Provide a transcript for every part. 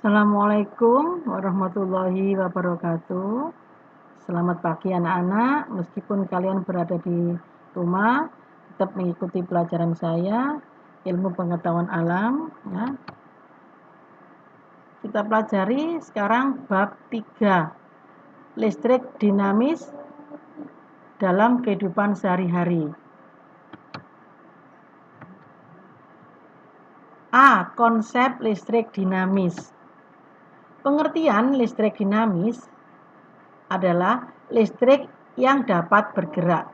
Assalamualaikum warahmatullahi wabarakatuh. Selamat pagi anak-anak, meskipun kalian berada di rumah, tetap mengikuti pelajaran saya, ilmu pengetahuan alam. Ya. Kita pelajari sekarang bab 3, listrik dinamis dalam kehidupan sehari-hari. A. Konsep listrik dinamis. Pengertian listrik dinamis adalah listrik yang dapat bergerak.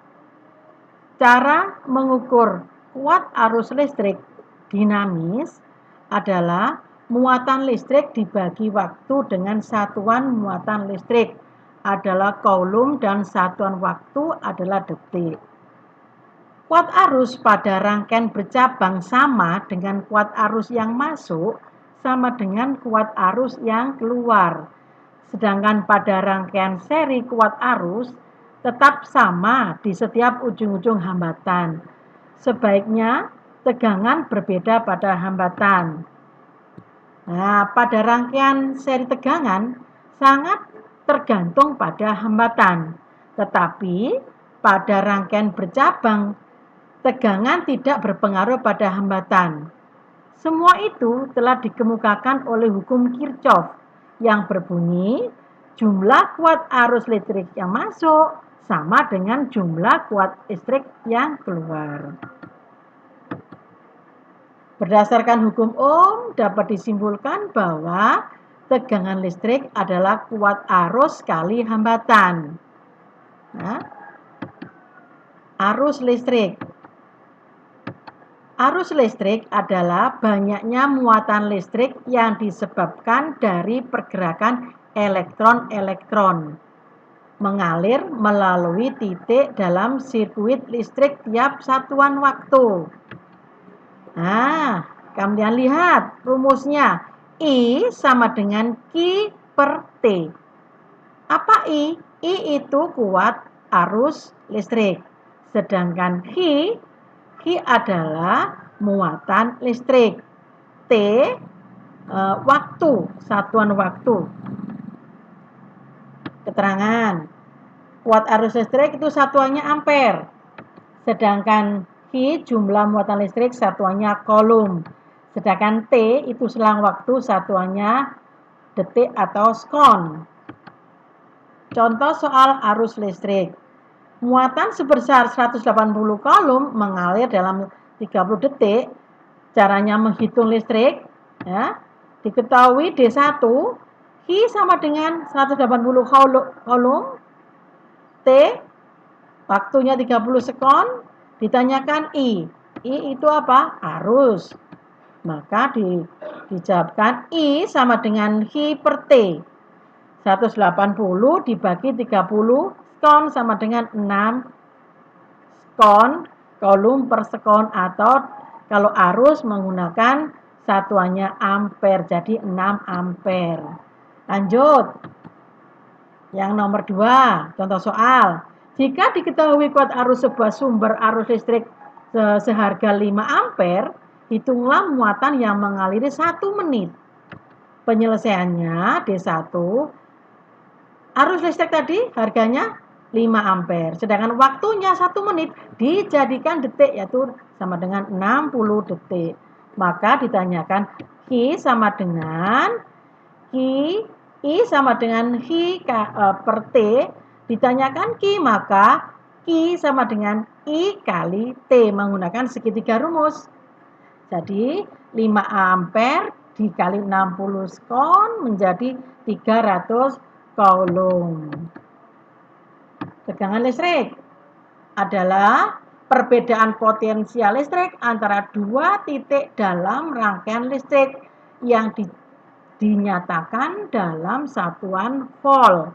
Cara mengukur kuat arus listrik dinamis adalah muatan listrik dibagi waktu dengan satuan muatan listrik adalah coulomb dan satuan waktu adalah detik. Kuat arus pada rangkaian bercabang sama dengan kuat arus yang masuk sama dengan kuat arus yang keluar. Sedangkan pada rangkaian seri kuat arus tetap sama di setiap ujung-ujung hambatan. Sebaiknya tegangan berbeda pada hambatan. Nah, pada rangkaian seri tegangan sangat tergantung pada hambatan. Tetapi pada rangkaian bercabang tegangan tidak berpengaruh pada hambatan. Semua itu telah dikemukakan oleh hukum Kirchhoff yang berbunyi jumlah kuat arus listrik yang masuk sama dengan jumlah kuat listrik yang keluar. Berdasarkan hukum Ohm dapat disimpulkan bahwa tegangan listrik adalah kuat arus kali hambatan. Nah, arus listrik. Arus listrik adalah banyaknya muatan listrik yang disebabkan dari pergerakan elektron-elektron mengalir melalui titik dalam sirkuit listrik tiap satuan waktu. Nah, kalian lihat rumusnya. I sama dengan Q per T. Apa I? I itu kuat arus listrik. Sedangkan Q adalah muatan listrik. T waktu, satuan waktu. Keterangan. Kuat arus listrik itu satuannya ampere. Sedangkan Q jumlah muatan listrik satuannya coulomb. Sedangkan T itu selang waktu satuannya detik atau sekon. Contoh soal arus listrik. Muatan sebesar 180 coulomb mengalir dalam 30 detik. Caranya menghitung listrik ya, diketahui D1 Q sama dengan 180 coulomb, T waktunya 30 sekon, ditanyakan I itu apa? Arus. Maka dijawabkan I sama dengan Q per T. 180 dibagi 30 sekon sama dengan 6 sekon coulomb per sekon, atau kalau arus menggunakan satuannya ampere, jadi 6 ampere. Lanjut. Yang nomor 2, contoh soal. Jika diketahui kuat arus sebuah sumber arus listrik seharga 5 ampere, hitunglah muatan yang mengaliri 1 menit. Penyelesaiannya D1, arus listrik tadi harganya 5 ampere, sedangkan waktunya 1 menit dijadikan detik, yaitu sama dengan 60 detik. Maka ditanyakan Q sama dengan I sama dengan Q per T, ditanyakan Q, maka Q sama dengan I kali T menggunakan segitiga rumus. Jadi 5 ampere dikali 60 sekon menjadi 300 coulomb. Tegangan listrik adalah perbedaan potensial listrik antara dua titik dalam rangkaian listrik yang dinyatakan dalam satuan volt.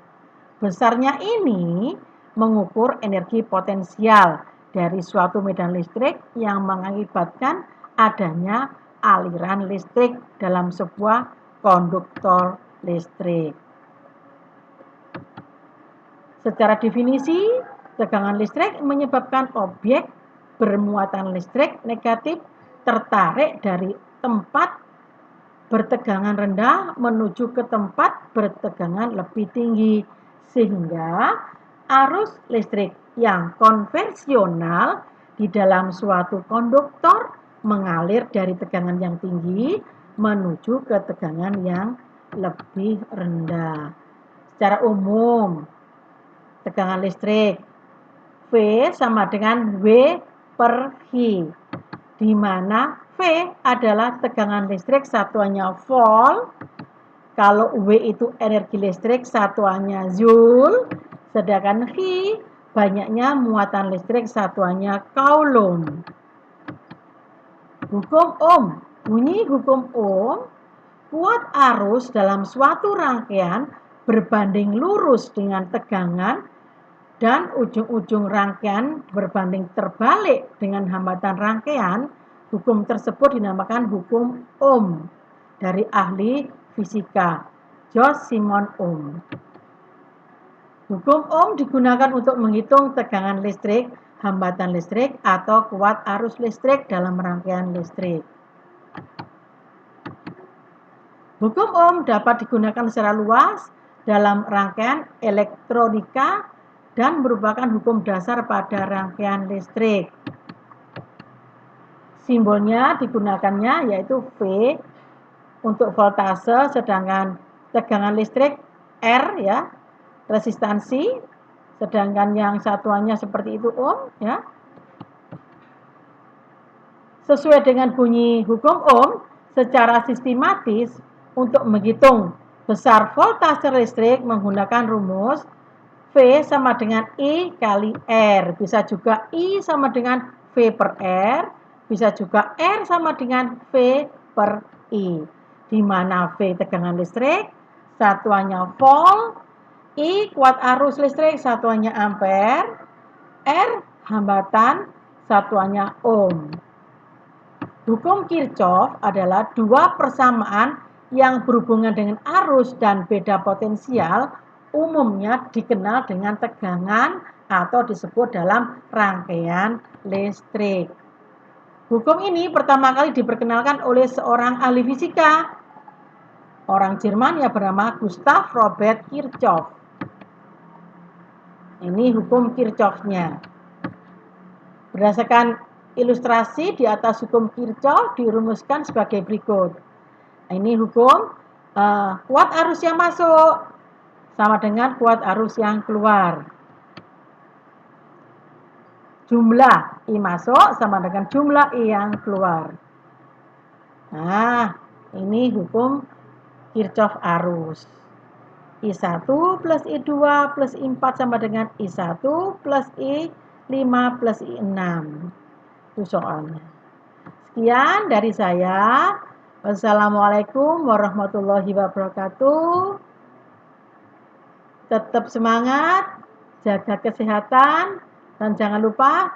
Besarnya ini mengukur energi potensial dari suatu medan listrik yang mengakibatkan adanya aliran listrik dalam sebuah konduktor listrik. Secara definisi, tegangan listrik menyebabkan objek bermuatan listrik negatif tertarik dari tempat bertegangan rendah menuju ke tempat bertegangan lebih tinggi, sehingga arus listrik yang konvensional di dalam suatu konduktor mengalir dari tegangan yang tinggi menuju ke tegangan yang lebih rendah. Secara umum, tegangan listrik V sama dengan W per I, di mana V adalah tegangan listrik satuannya volt, kalau W itu energi listrik satuannya joule, sedangkan I banyaknya muatan listrik satuannya coulomb. Hukum Ohm. Bunyi hukum Ohm, kuat arus dalam suatu rangkaian berbanding lurus dengan tegangan dan ujung-ujung rangkaian berbanding terbalik dengan hambatan rangkaian. Hukum tersebut dinamakan hukum Ohm dari ahli fisika George Simon Ohm. Hukum Ohm digunakan untuk menghitung tegangan listrik, hambatan listrik, atau kuat arus listrik dalam rangkaian listrik. Hukum Ohm dapat digunakan secara luas dalam rangkaian elektronika dan merupakan hukum dasar pada rangkaian listrik. Simbolnya digunakannya yaitu V untuk voltase, sedangkan tegangan listrik R ya, resistansi, sedangkan yang satuannya seperti itu Ohm ya. Sesuai dengan bunyi hukum Ohm, secara sistematis untuk menghitung besar voltase listrik menggunakan rumus V sama dengan I kali R. Bisa juga I sama dengan V per R. Bisa juga R sama dengan V per I. Di mana V tegangan listrik, satuannya volt, I kuat arus listrik, satuannya ampere, R hambatan, satuannya ohm. Hukum Kirchhoff adalah dua persamaan yang berhubungan dengan arus dan beda potensial, umumnya dikenal dengan tegangan atau disebut dalam rangkaian listrik. Hukum ini pertama kali diperkenalkan oleh seorang ahli fisika, orang Jerman yang bernama Gustav Robert Kirchhoff. Ini hukum Kirchhoff-nya. Berdasarkan ilustrasi di atas hukum Kirchhoff dirumuskan sebagai berikut. Ini hukum kuat arus yang masuk sama dengan kuat arus yang keluar. Jumlah I masuk sama dengan jumlah I yang keluar. Nah, ini hukum Kirchhoff arus. I1 plus I2 plus I4 sama dengan I1 plus I5 plus I6. Itu soalnya. Sekian dari saya. Wassalamualaikum warahmatullahi wabarakatuh. Tetap semangat, jaga kesehatan, dan jangan lupa